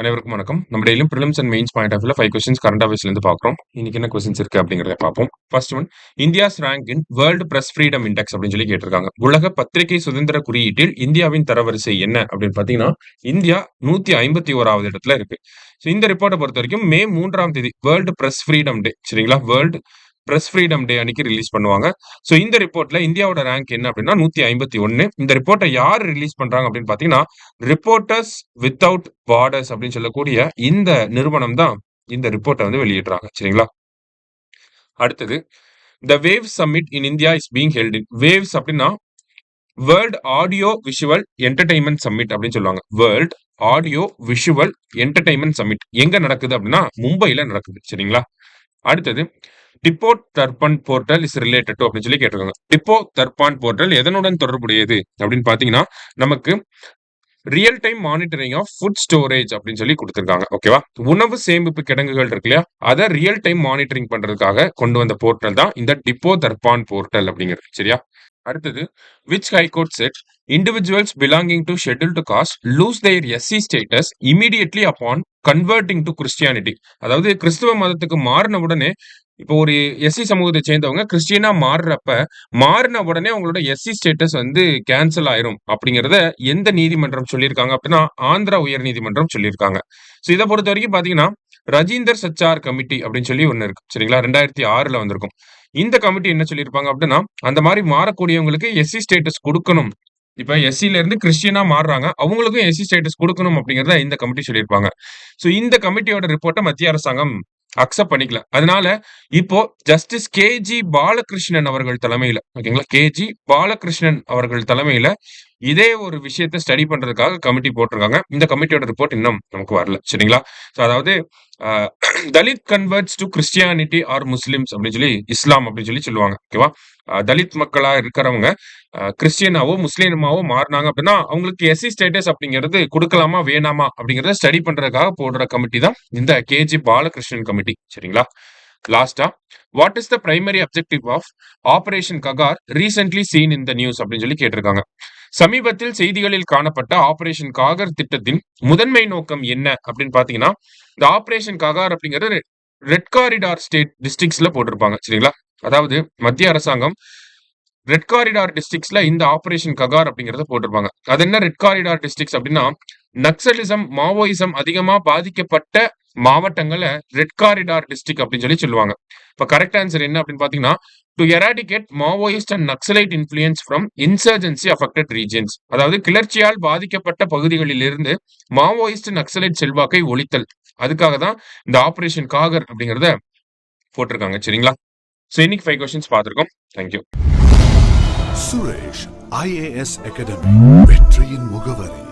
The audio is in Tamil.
அனைவருக்கும் வணக்கம். நம்ம டெய்லியும் prelims and mains point of வியூல 5 கொஸ்டின்ஸ் கரண்ட் அஃபேர்ஸ்ல இருந்து பார்க்குறோம். இன்னைக்கு என்ன கொஸ்டின்ஸ் இருக்கு அப்படிங்கறத பார்ப்போம். First one, India's rank in world press freedom index அப்படின்னு சொல்லி கேட்டிருக்காங்க. உலக பத்திரிகை சுதந்திர குறியீட்டில் இந்தியாவின் தரவரிசை என்ன அப்படின்னு பாத்தீங்கன்னா, இந்தியா 151வது இடத்துல இருக்கு. ஸோ இந்த ரிப்போர்ட்டை பொறுத்த வரைக்கும் மே 3ஆம் தேதி வேர்ல்டு பிரஸ் ஃப்ரீடம் டே, சரிங்களா, வேர்ல்டு பிரஸ் ஃப்ரீடம் டே அன்னைக்கு ரிலீஸ் பண்ணுவாங்க. ஸோ இந்த ரிப்போர்ட்ல இந்தியாவோட ரேங்க் என்ன அப்படின்னா 151. இந்த ரிப்போர்ட்டை யார் ரிலீஸ் பண்றாங்க அப்படின்னு பாத்தீங்கன்னா, ரிப்போர்ட்டர்ஸ் வித்தவுட் பார்டர்ஸ் அப்படின்னு சொல்லக்கூடிய இந்த நிறுவனம் தான் இந்த ரிப்போர்ட்டை வந்து வெளியிடுறாங்க, சரிங்களா. அடுத்தது, the wave summit in India is being held in. Waves அப்படின்னா world audio visual entertainment summit அப்படின்னு சொல்லுவாங்க. World audio visual entertainment summit எங்க நடக்குது அப்படின்னா மும்பைல நடக்குது, சரிங்களா. அடுத்தது, depot Darpan portal is related to அப்படின்னு சொல்லி கேட்டிருக்காங்க. டிப்போ தர்பான் போர்ட்டல் எதனுடன் தொடர்புடையது அப்படின்னு பாத்தீங்கன்னா, நமக்கு real time monitoring of food storage அப்படின்னு சொல்லி கொடுத்திருக்காங்க. ஓகேவா, உணவு சேமிப்பு கிடங்குகள் இருக்கு இல்லையா, அதை ரியல் டைம் மானிட்டரிங் பண்றதுக்காக கொண்டு வந்த போர்ட்டல் தான் இந்த டிப்போ தர்பான் போர்ட்டல் அப்படிங்கிறது, சரியா. அடுத்தது, which high court set individuals belonging to scheduled caste lose their SC status immediately upon converting to Christianity. அதாவது கிறிஸ்துவ மதத்துக்கு மாறின உடனே, இப்போ ஒரு எஸ்சி சமூகத்தை சேர்ந்தவங்க கிறிஸ்டியனா மாறின உடனே அவங்களோட எஸ்சி ஸ்டேட்டஸ் வந்து கேன்சல் ஆயிரும் அப்படிங்கறத எந்த நீதிமன்றம் சொல்லியிருக்காங்க அப்படின்னா ஆந்திரா உயர் நீதிமன்றம் சொல்லியிருக்காங்க. ஸோ இதை பொறுத்த வரைக்கும் பாத்தீங்கன்னா ரஜிந்தர் சச்சார் கமிட்டி அப்படின்னு சொல்லி ஒண்ணு இருக்கு, சரிங்களா, 2006 வந்திருக்கும். இந்த கமிட்டி என்ன சொல்லியிருப்பாங்க அப்படின்னா, அந்த மாதிரி மாறக்கூடியவங்களுக்கு எஸ்சி ஸ்டேட்டஸ் கொடுக்கணும். இப்ப எஸ்சில இருந்து கிறிஸ்டியனா மாறுறாங்க, அவங்களுக்கும் எஸ்சி ஸ்டேட்டஸ் கொடுக்கணும் அப்படிங்கறத இந்த கமிட்டி சொல்லியிருப்பாங்க. சோ இந்த கமிட்டியோட ரிப்போர்ட்டை மத்திய அரசாங்கம் அக்செப்ட் பண்ணிக்கல. அதனால இப்போ ஜஸ்டிஸ் கேஜி பாலகிருஷ்ணன் அவர்கள் தலைமையில, ஓகேங்களா, கேஜி பாலகிருஷ்ணன் அவர்கள் தலைமையில இதே ஒரு விஷயத்தை ஸ்டடி பண்றதுக்காக கமிட்டி போட்டிருக்காங்க. இந்த கமிட்டியோட ரிப்போர்ட் இன்னும் நமக்கு வரல, சரிங்களா. ஸோ அதாவது Dalit converts to Christianity or Muslims அப்படின்னு சொல்லி இஸ்லாம் அப்படின்னு சொல்லி சொல்லுவாங்க, ஓகேவா. தலித் மக்களா இருக்கிறவங்க கிறிஸ்டியனாவோ முஸ்லீமாவோ மாறினாங்க அப்படின்னா அவங்களுக்கு எஸ்சி ஸ்டேட்டஸ் அப்படிங்கிறது கொடுக்கலாமா வேணாமா அப்படிங்கறத ஸ்டடி பண்றதுக்காக போடுற கமிட்டி தான் இந்த கேஜி பாலகிருஷ்ணன் கமிட்டி, சரிங்களா. லாஸ்டா, what is the primary objective of operation Kagar recently seen in the news அப்படின்னு சொல்லி கேட்டிருக்காங்க. சமீபத்தில் செய்திகளில் காணப்பட்ட ஆபரேஷன் காகர் திட்டத்தின் முதன்மை நோக்கம் என்ன அப்படின்னு பாத்தீங்கன்னா, இந்த ஆபரேஷன் ககார் அப்படிங்கிறது ரெட் காரிடார் ஸ்டேட் டிஸ்ட்ரிக்ட்ஸ்ல போட்டிருப்பாங்க, சரிங்களா. அதாவது மத்திய அரசாங்கம் ரெட் காரிடார் டிஸ்ட்ரிக்ட்ஸ்ல இந்த ஆபரேஷன் ககார் அப்படிங்கறத போட்டிருப்பாங்க. அது என்ன ரெட் காரிடார் டிஸ்ட்ரிக்ட்ஸ் அப்படின்னா, நக்சலிசம் மாவோயிசம் அதிகமா பாதிக்கப்பட்ட மாவட்டங்களை ரெட் காரிடார் டிஸ்ட்ரிக்ட் அப்படின்னு சொல்லி சொல்லுவாங்க. இப்ப கரெக்ட் ஆன்சர் என்ன அப்படின்னு பாத்தீங்கன்னா, to eradicate Maoist and Naxalite influence from insurgency affected regions. அதாவது கிளர்ச்சியால் பாதிக்கப்பட்ட பகுதிகளில் இருந்து மாவோயிஸ்ட் நக்சலைட் செல்வாக்கை ஒழித்தல். அதுக்காக தான் இந்த ஆபரேஷன் காகர் அப்படிங்கறத போட்டிருக்காங்க, சரிங்களா. சோ இன்னைக்கு 5 கொஸ்டின்ஸ் பார்த்திருக்கோம். தேங்க்யூ. சுரேஷ் IAS அகாடமி, வெற்றியின் முகவரி.